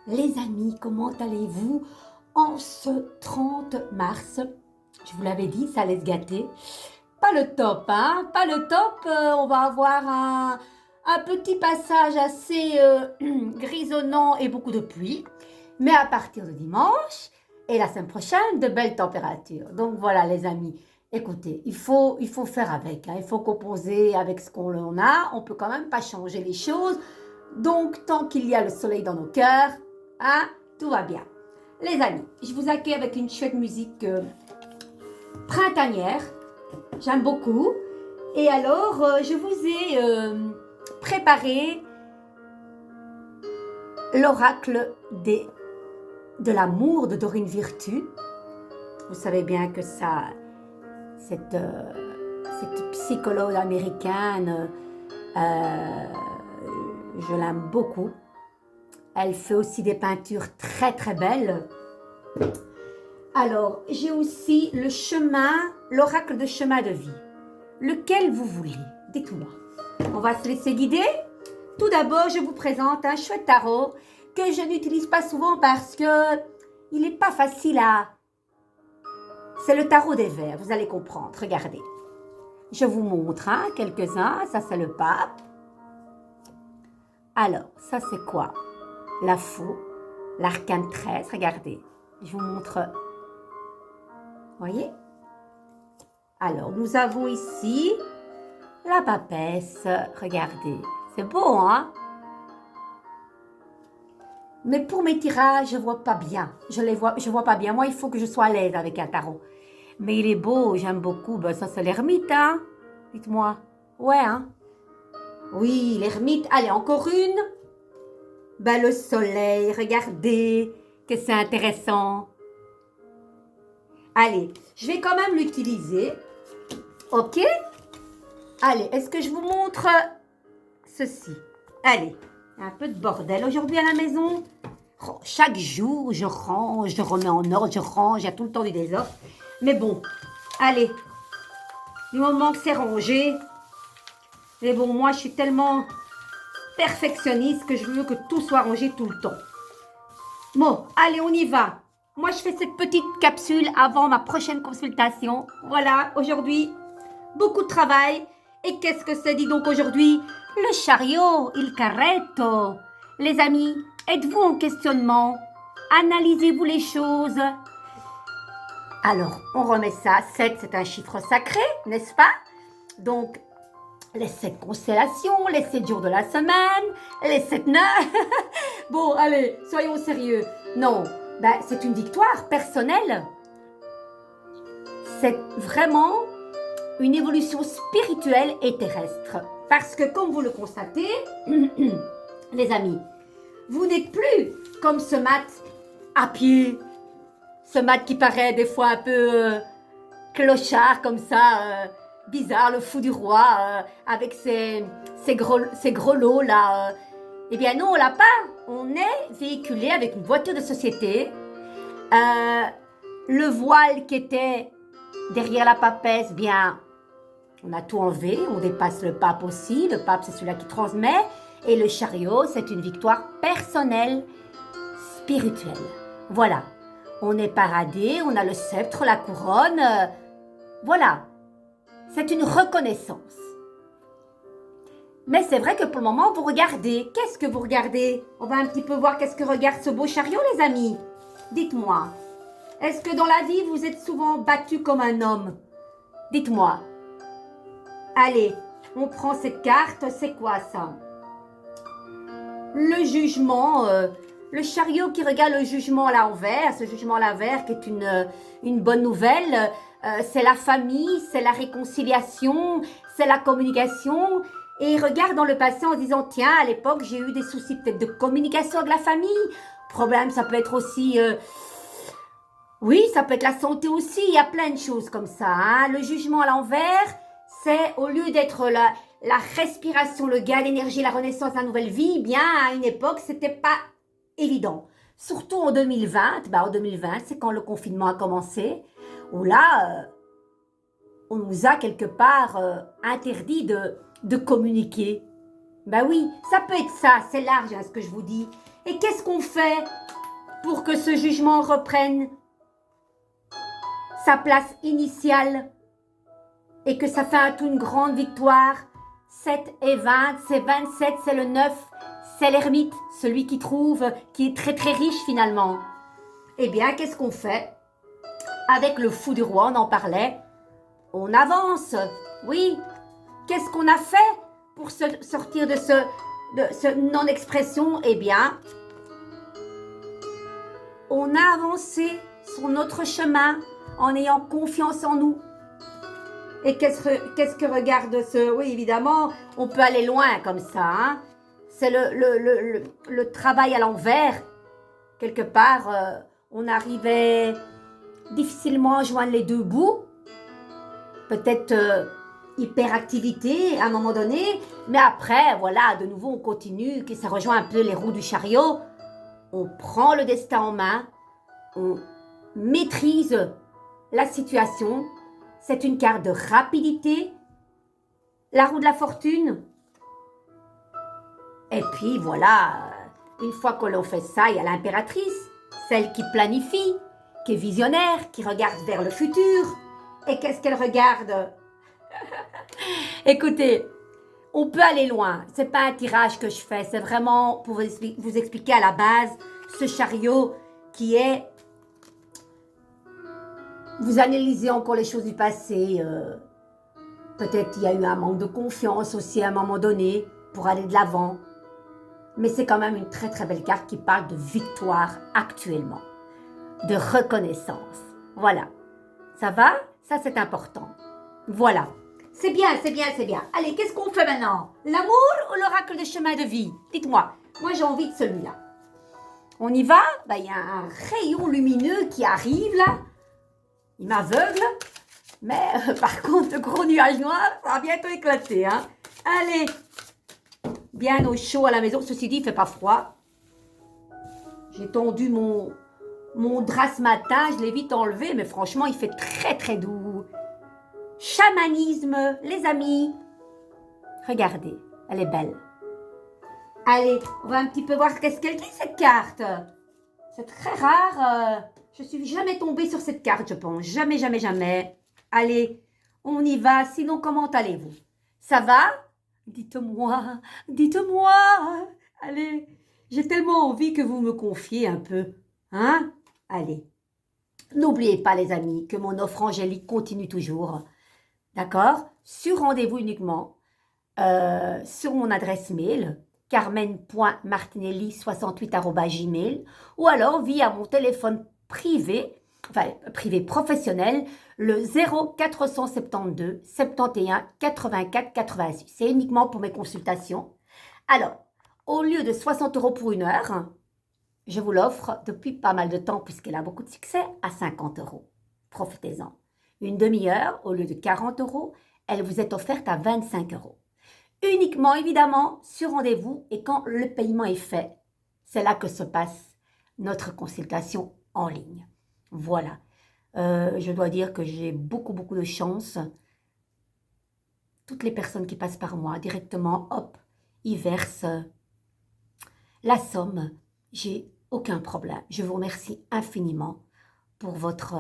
Les amis, comment allez-vous en ce 30 mars? Je vous l'avais dit, ça allait se gâter. Pas le top, hein? Pas le top. On va avoir un petit passage assez grisonnant et beaucoup de pluie. Mais à partir de dimanche et la semaine prochaine, de belles températures. Donc voilà les amis. Écoutez, il faut faire avec, hein. Il faut composer avec ce qu'on a. On peut quand même pas changer les choses. Donc, tant qu'il y a le soleil dans nos cœurs, hein, tout va bien. Les amis, je vous accueille avec une chouette musique printanière. J'aime beaucoup. Et alors, je vous ai préparé l'oracle de l'amour de Dorine Virtue. Vous savez bien que cette psychologue américaine, je l'aime beaucoup. Elle fait aussi des peintures très très belles. Alors, j'ai aussi l'oracle de chemin de vie. Lequel vous voulez? Dites-moi. On va se laisser guider. Tout d'abord, je vous présente un chouette tarot que je n'utilise pas souvent parce que il n'est pas facile à... C'est le tarot des vers, vous allez comprendre. Regardez. Je vous montre quelques-uns. Ça, c'est le pape. Alors, ça, c'est quoi? La faux, l'arcane 13. Regardez. Je vous montre. Voyez? Alors, nous avons ici la papesse. Regardez. C'est beau, hein? Mais pour mes tirages, je ne vois pas bien. Je vois pas bien. Moi, il faut que je sois à l'aise avec un tarot. Mais il est beau, j'aime beaucoup. Ben, ça, c'est l'ermite, hein? Dites-moi. Ouais, hein? Oui, l'ermite. Allez, encore une. Ben, le soleil, regardez, que c'est intéressant. Allez, je vais quand même l'utiliser. Ok? Allez, est-ce que je vous montre ceci? Allez, un peu de bordel aujourd'hui à la maison. Oh, chaque jour, je range, je remets en ordre, je range, il y a tout le temps du désordre. Mais bon, allez, du moment que c'est rangé. Mais bon, moi, je suis tellement perfectionniste que je veux que tout soit rangé tout le temps. Bon, allez, on y va. Moi, je fais cette petite capsule avant ma prochaine consultation. Voilà, aujourd'hui, beaucoup de travail. Et qu'est-ce que c'est, dis donc, aujourd'hui? Le chariot, il carretto. Les amis, êtes-vous en questionnement? Analysez-vous les choses. Alors, on remet ça. 7, c'est un chiffre sacré, n'est-ce pas? Donc, les 7 constellations, les 7 jours de la semaine, les 7 nœuds. Bon, allez, soyons sérieux. Non, ben, c'est une victoire personnelle. C'est vraiment une évolution spirituelle et terrestre. Parce que, comme vous le constatez, les amis, vous n'êtes plus comme ce mat à pied. Ce mat qui paraît des fois un peu clochard comme ça, bizarre, le fou du roi, avec ses grelots là. Eh bien non, on l'a pas. On est véhiculé avec une voiture de société. Le voile qui était derrière la papesse, bien, on a tout enlevé. On dépasse le pape aussi. Le pape, c'est celui-là qui transmet. Et le chariot, c'est une victoire personnelle, spirituelle. Voilà. On est paradé, on a le sceptre, la couronne. Voilà. C'est une reconnaissance. Mais c'est vrai que pour le moment, vous regardez. Qu'est-ce que vous regardez? On va un petit peu voir qu'est-ce que regarde ce beau chariot, les amis. Dites-moi. Est-ce que dans la vie, vous êtes souvent battu comme un homme? Dites-moi. Allez, on prend cette carte. C'est quoi ça? Le jugement, le chariot qui regarde le jugement à l'envers, ce jugement à l'envers qui est une bonne nouvelle. C'est la famille, c'est la réconciliation, c'est la communication. Et il regarde dans le passé en se disant, tiens, à l'époque, j'ai eu des soucis peut-être de communication avec la famille. Problème, ça peut être aussi... oui, ça peut être la santé aussi. Il y a plein de choses comme ça, hein. Le jugement à l'envers, c'est au lieu d'être la respiration, le gain d'énergie, la renaissance, la nouvelle vie, bien, à une époque, c'était pas évident. Surtout en 2020, en 2020, c'est quand le confinement a commencé, où là, on nous a quelque part interdit de communiquer. Ben oui, ça peut être ça, c'est large hein, ce que je vous dis. Et qu'est-ce qu'on fait pour que ce jugement reprenne sa place initiale et que ça fait un tout une grande victoire? 7 et 20, c'est 27, c'est le 9, c'est l'ermite, celui qui trouve, qui est très très riche finalement. Eh bien, qu'est-ce qu'on fait? Avec le fou du roi, on en parlait, on avance, oui. Qu'est-ce qu'on a fait pour sortir de ce non-expression? Eh bien, on a avancé sur notre chemin en ayant confiance en nous. Et qu'est-ce que regarde ce... Oui, évidemment, on peut aller loin comme ça. Hein? C'est le travail à l'envers. Quelque part, on arrivait difficilement à joindre les deux bouts. Peut-être hyperactivité à un moment donné. Mais après, voilà, de nouveau, on continue, que ça rejoint un peu les roues du chariot. On prend le destin en main. On maîtrise la situation. C'est une carte de rapidité. La roue de la fortune. Et puis voilà, une fois que l'on fait ça, il y a l'impératrice, celle qui planifie, qui est visionnaire, qui regarde vers le futur. Et qu'est-ce qu'elle regarde? Écoutez, on peut aller loin. C'est pas un tirage que je fais, c'est vraiment pour vous expliquer à la base ce chariot qui est... Vous analysez encore les choses du passé. Peut-être qu'il y a eu un manque de confiance aussi à un moment donné pour aller de l'avant. Mais c'est quand même une très très belle carte qui parle de victoire actuellement, de reconnaissance. Voilà. Ça va? Ça c'est important. Voilà. C'est bien, c'est bien, c'est bien. Allez, qu'est-ce qu'on fait maintenant? L'amour ou l'oracle de chemin de vie? Dites-moi. Moi j'ai envie de celui-là. On y va? Ben, y a un rayon lumineux qui arrive là. Il m'aveugle. Mais par contre, le gros nuage noir, ça va bientôt éclater. Hein? Allez. Bien au chaud à la maison. Ceci dit, il ne fait pas froid. J'ai tendu mon drap ce matin. Je l'ai vite enlevé. Mais franchement, il fait très très doux. Chamanisme, les amis. Regardez, elle est belle. Allez, on va un petit peu voir qu'est-ce qu'elle dit cette carte. C'est très rare. Je ne suis jamais tombée sur cette carte, je pense. Jamais, jamais, jamais. Allez, on y va. Sinon, comment allez-vous? Ça va? Dites-moi, dites-moi. Allez, j'ai tellement envie que vous me confiez un peu. Hein? Allez. N'oubliez pas, les amis, que mon offre angélique continue toujours. D'accord? Sur rendez-vous uniquement. Sur mon adresse mail, carmen.martinelli68@gmail, ou alors via mon téléphone privé, enfin privé professionnel, le 0472 71 84 86. C'est uniquement pour mes consultations. Alors, au lieu de 60 € pour 1 heure, je vous l'offre depuis pas mal de temps, puisqu'elle a beaucoup de succès, à 50 €. Profitez-en. Une demi-heure, au lieu de 40 €, elle vous est offerte à 25 €. Uniquement, évidemment, sur rendez-vous et quand le paiement est fait. C'est là que se passe notre consultation en ligne. Voilà. Je dois dire que j'ai beaucoup de chance. Toutes les personnes qui passent par moi, directement, hop, ils versent la somme. J'ai aucun problème. Je vous remercie infiniment pour votre,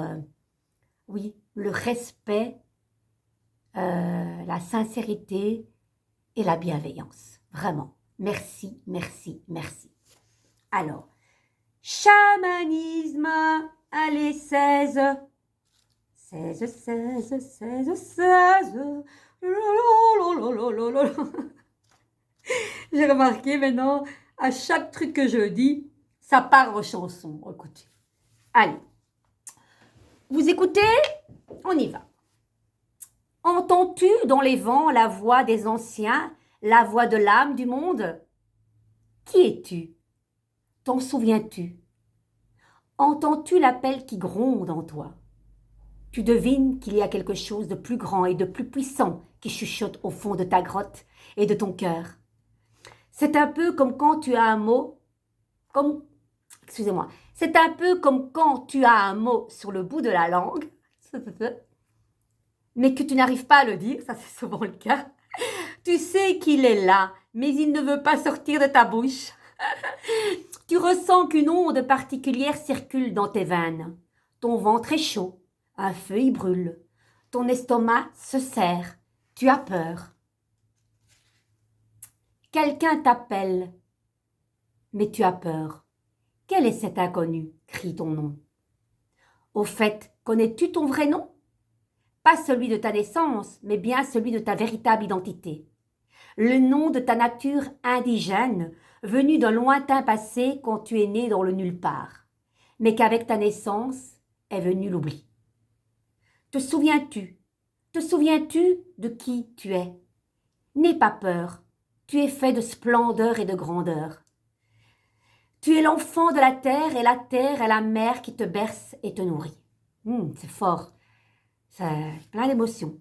oui, le respect, la sincérité et la bienveillance. Vraiment. Merci, merci, merci. Alors, chamanisme. Allez, 16. 16, 16, 16, 16. J'ai remarqué maintenant, à chaque truc que je dis, ça part en chanson. Écoutez. Allez. Vous écoutez? On y va. Entends-tu dans les vents la voix des anciens, la voix de l'âme du monde? Qui es-tu? T'en souviens-tu? Entends-tu l'appel qui gronde en toi? Tu devines qu'il y a quelque chose de plus grand et de plus puissant qui chuchote au fond de ta grotte et de ton cœur. C'est un peu comme quand tu as un mot, excusez-moi, c'est un peu comme quand tu as un mot sur le bout de la langue, mais que tu n'arrives pas à le dire, ça c'est souvent le cas. Tu sais qu'il est là, mais il ne veut pas sortir de ta bouche. Tu ressens qu'une onde particulière circule dans tes veines. Ton ventre est chaud, un feu y brûle. Ton estomac se serre, tu as peur. Quelqu'un t'appelle, mais tu as peur. Quel est cet inconnu? Crie ton nom. Au fait, connais-tu ton vrai nom? Pas celui de ta naissance, mais bien celui de ta véritable identité. Le nom de ta nature indigène, venu d'un lointain passé quand tu es né dans le nulle part, mais qu'avec ta naissance est venu l'oubli. Te souviens-tu? Te souviens-tu de qui tu es? N'aie pas peur, tu es fait de splendeur et de grandeur. Tu es l'enfant de la terre est la mère qui te berce et te nourrit. C'est fort, c'est plein d'émotions.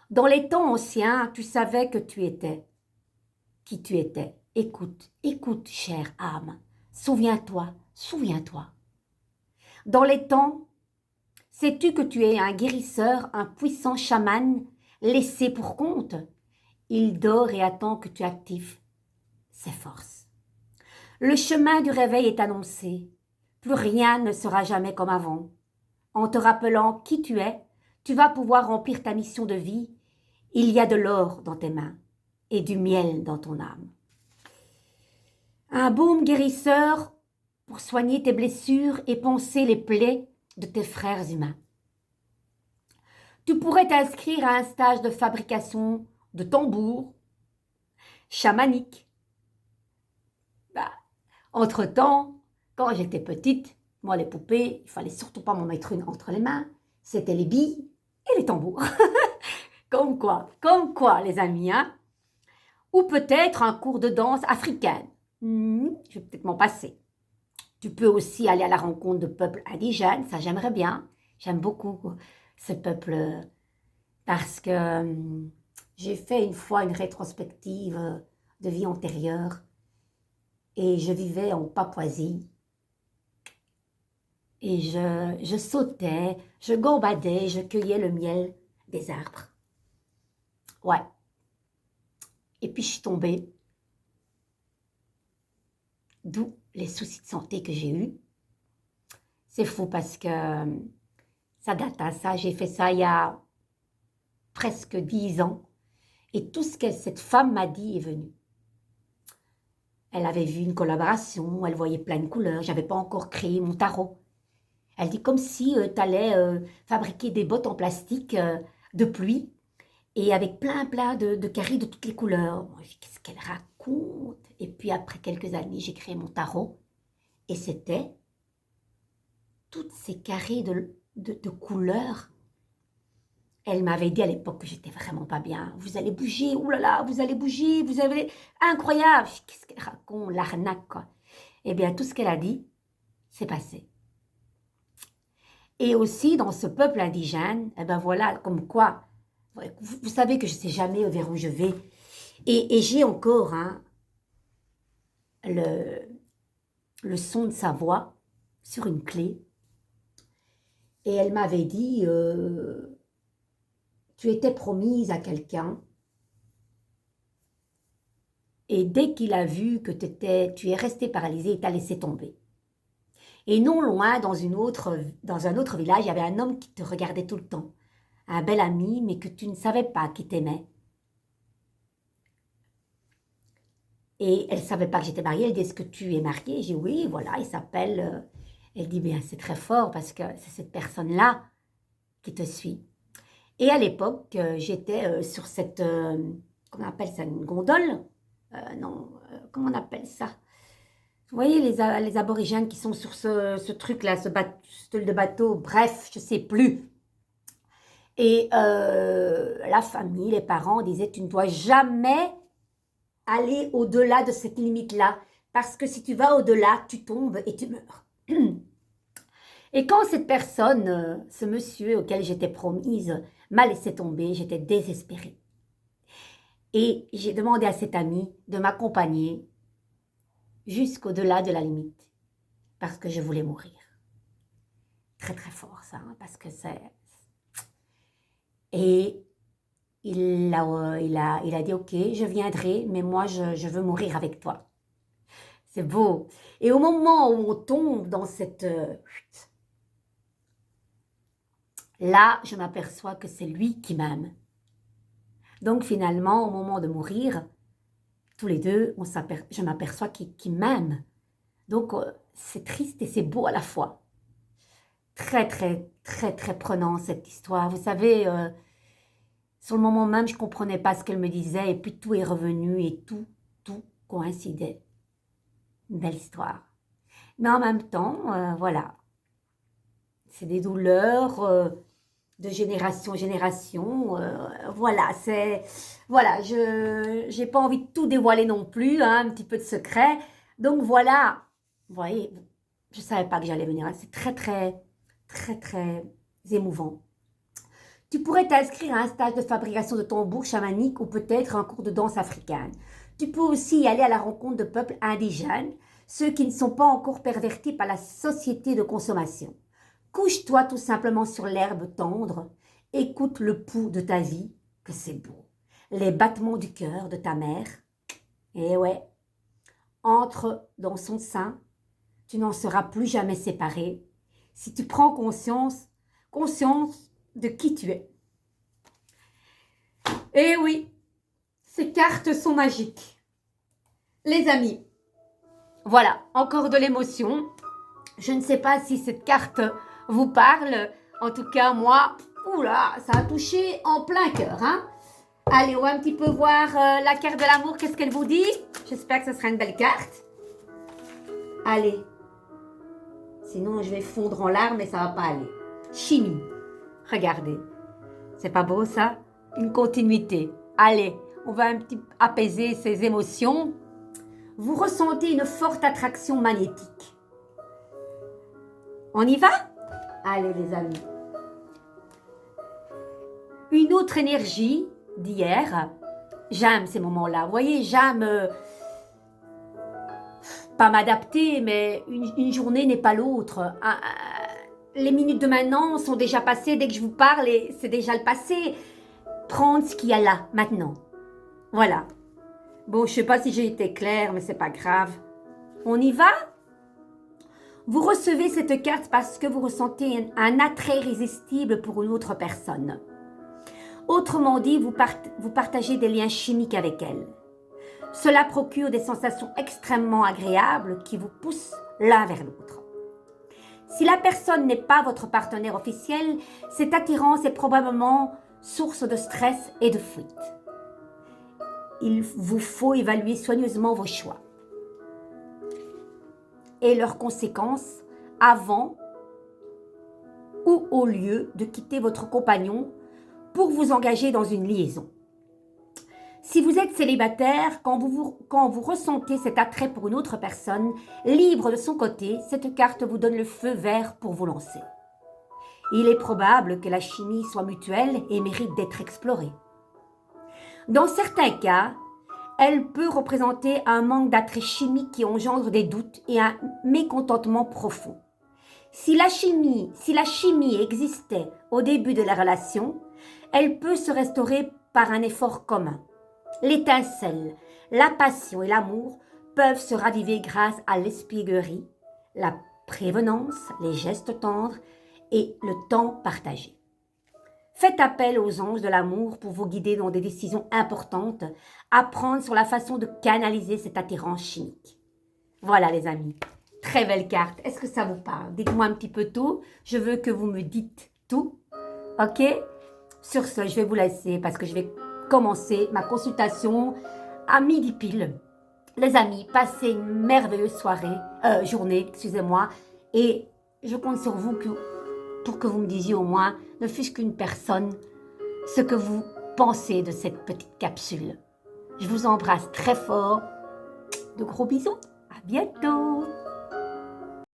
Dans les temps anciens, tu savais que tu étais, qui tu étais. Écoute, écoute, chère âme. Souviens-toi, souviens-toi. Dans les temps, sais-tu que tu es un guérisseur, un puissant chaman laissé pour compte? Il dort et attend que tu actives ses forces. Le chemin du réveil est annoncé. Plus rien ne sera jamais comme avant. En te rappelant qui tu es, tu vas pouvoir remplir ta mission de vie. Il y a de l'or dans tes mains et du miel dans ton âme. Un baume guérisseur pour soigner tes blessures et panser les plaies de tes frères humains. Tu pourrais t'inscrire à un stage de fabrication de tambours chamaniques. Entre-temps, quand j'étais petite, moi les poupées, il fallait surtout pas m'en mettre une entre les mains. C'était les billes et les tambours. Comme quoi les amis, hein? Ou peut-être un cours de danse africaine. Je vais peut-être m'en passer. Tu peux aussi aller à la rencontre de peuples indigènes, ça j'aimerais bien. J'aime beaucoup ce peuple parce que j'ai fait une fois une rétrospective de vie antérieure et je vivais en Papouasie et je sautais, je gambadais, je cueillais le miel des arbres. Ouais. Et puis je suis tombée, d'où les soucis de santé que j'ai eus. C'est fou parce que ça date à ça, j'ai fait ça il y a presque 10 ans. Et tout ce que cette femme m'a dit est venu. Elle avait vu une collaboration, elle voyait plein de couleurs, j'avais pas encore créé mon tarot. Elle dit comme si tu allais fabriquer des bottes en plastique de pluie et avec plein de carrés de toutes les couleurs. Moi, je dis, qu'est-ce qu'elle raconte? Et puis après quelques années, j'ai créé mon tarot et c'était toutes ces carrés de couleurs. Elle m'avait dit à l'époque que j'étais vraiment pas bien. Vous allez bouger, oulala, vous allez bouger, vous allez... Incroyable! Qu'est-ce qu'elle raconte? L'arnaque, quoi. Eh bien, tout ce qu'elle a dit, c'est passé. Et aussi, dans ce peuple indigène, eh ben voilà, comme quoi, vous savez que je ne sais jamais vers où je vais. Et j'ai encore le son de sa voix sur une clé. Et elle m'avait dit... tu étais promise à quelqu'un et dès qu'il a vu que tu es restée paralysée, il t'a laissé tomber. Et non loin, dans un autre village, il y avait un homme qui te regardait tout le temps. Un bel ami, mais que tu ne savais pas qu'il t'aimait. Et elle ne savait pas que j'étais mariée. Elle dit, est-ce que tu es mariée? J'ai dit, oui, voilà, il s'appelle... Elle dit, bien, c'est très fort parce que c'est cette personne-là qui te suit. Et à l'époque, j'étais sur cette, comment on appelle ça, une gondole? Non, comment on appelle ça? Vous voyez les aborigènes qui sont sur ce truc-là, ce style de bateau, bref, je ne sais plus. Et la famille, les parents disaient, tu ne dois jamais aller au-delà de cette limite-là, parce que si tu vas au-delà, tu tombes et tu meurs. Et quand cette personne, ce monsieur auquel j'étais promise, m'a laissé tomber, j'étais désespérée. Et j'ai demandé à cet ami de m'accompagner jusqu'au-delà de la limite, parce que je voulais mourir. Très très fort ça, parce que c'est... Et il a dit, ok, je viendrai, mais moi, je veux mourir avec toi. C'est beau. Et au moment où on tombe dans cette... là, je m'aperçois que c'est lui qui m'aime. Donc finalement, au moment de mourir, tous les deux, je m'aperçois qu'il m'aime. Donc c'est triste et c'est beau à la fois. Très, très, très, très prenant cette histoire. Vous savez, sur le moment même, je ne comprenais pas ce qu'elle me disait et puis tout est revenu et tout coïncidait. Une belle histoire. Mais en même temps, voilà, c'est des douleurs de génération en génération. Voilà, je n'ai pas envie de tout dévoiler non plus, hein, un petit peu de secret. Donc voilà, vous voyez, je ne savais pas que j'allais venir. C'est très, très, très, très émouvant. Tu pourrais t'inscrire à un stage de fabrication de tambours chamaniques ou peut-être un cours de danse africaine. Tu peux aussi y aller à la rencontre de peuples indigènes, ceux qui ne sont pas encore pervertis par la société de consommation. Couche-toi tout simplement sur l'herbe tendre, écoute le pouls de ta vie, que c'est beau, les battements du cœur de ta mère. Et ouais, entre dans son sein, tu n'en seras plus jamais séparé si tu prends conscience de qui tu es. Et oui, ces cartes sont magiques. Les amis, voilà, encore de l'émotion. Je ne sais pas si cette carte vous parle. En tout cas, moi, oula, ça a touché en plein cœur. Hein. Allez, on va un petit peu voir la carte de l'amour. Qu'est-ce qu'elle vous dit? J'espère que ce sera une belle carte. Allez. Sinon, je vais fondre en larmes et ça va pas aller. Chimie. Regardez. C'est pas beau, ça? Une continuité. Allez, on va un petit apaiser ces émotions. Vous ressentez une forte attraction magnétique. On y va? Allez les amis. Une autre énergie d'hier. J'aime ces moments-là. Vous voyez, j'aime pas m'adapter, mais une journée n'est pas l'autre. Les minutes de maintenant sont déjà passées. Dès que je vous parle, c'est déjà le passé. Prendre ce qu'il y a là, maintenant. Voilà. Bon, je ne sais pas si j'ai été claire, mais c'est pas grave. On y va? Vous recevez cette carte parce que vous ressentez un attrait irrésistible pour une autre personne. Autrement dit, vous partagez des liens chimiques avec elle. Cela procure des sensations extrêmement agréables qui vous poussent l'un vers l'autre. Si la personne n'est pas votre partenaire officiel, cette attirance est probablement source de stress et de fuite. Il vous faut évaluer soigneusement vos choix et leurs conséquences avant ou au lieu de quitter votre compagnon pour vous engager dans une liaison. Si vous êtes célibataire, quand vous ressentez cet attrait pour une autre personne, libre de son côté, cette carte vous donne le feu vert pour vous lancer. Il est probable que la chimie soit mutuelle et mérite d'être explorée. Dans certains cas, elle peut représenter un manque d'attrait chimique qui engendre des doutes et un mécontentement profond. Si la chimie existait au début de la relation, elle peut se restaurer par un effort commun. L'étincelle, la passion et l'amour peuvent se raviver grâce à l'espièglerie, la prévenance, les gestes tendres et le temps partagé. Faites appel aux anges de l'amour pour vous guider dans des décisions importantes, apprendre sur la façon de canaliser cette attirance chimique. Voilà les amis, très belle carte. Est-ce que ça vous parle? Dites-moi un petit peu tout. Je veux que vous me dites tout. Ok? Sur ce, je vais vous laisser parce que je vais commencer ma consultation à midi pile. Les amis, passez une merveilleuse journée, et je compte sur vous pour que vous me disiez au moins, ne fût-ce qu'une personne, ce que vous pensez de cette petite capsule. Je vous embrasse très fort. De gros bisous. À bientôt.